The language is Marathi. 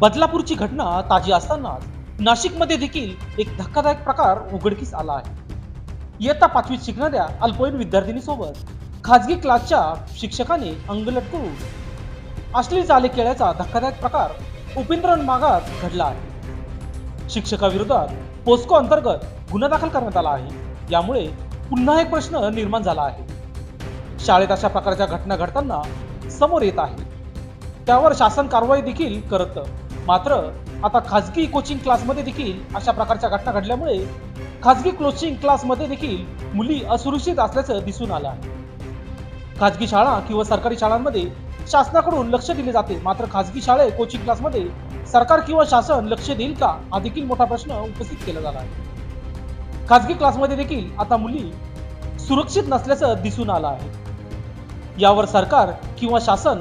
बदलापूरची घटना ताजी असतानाच नाशिकमध्ये देखील एक धक्कादायक प्रकार उघडकीस आला आहे. इयत्ता 5वीत शिकणाऱ्या अल्पवयीन विद्यार्थिनीसोबत खाजगी क्लासच्या शिक्षकाने अंगलट करून अश्लील चाले केल्याचा धक्कादायक प्रकार उपिंद्रन मागात घडला आहे. शिक्षकाविरोधात पोस्को अंतर्गत गुन्हा दाखल करण्यात आला आहे. यामुळे पुन्हा एक प्रश्न निर्माण झाला आहे. शाळेत अशा प्रकारच्या घटना घडताना समोर येत आहे, त्यावर शासन कारवाई देखील करतं. मात्र आता खाजगी कोचिंग क्लासमध्ये देखील अशा प्रकारच्या घटना घडल्यामुळे खाजगी कोचिंग क्लासमध्ये देखील मुली असुरक्षित असल्याचं दिसून आलं आहे. खाजगी शाळा किंवा सरकारी शाळांमध्ये शासनाकडून लक्ष दिले जाते, मात्र खाजगी शाळे कोचिंग क्लासमध्ये सरकार किंवा शासन लक्ष देईल का, हा देखील मोठा प्रश्न उपस्थित केला झाला आहे. खाजगी क्लासमध्ये देखील आता मुली सुरक्षित नसल्याचं दिसून आलं आहे. यावर सरकार किंवा शासन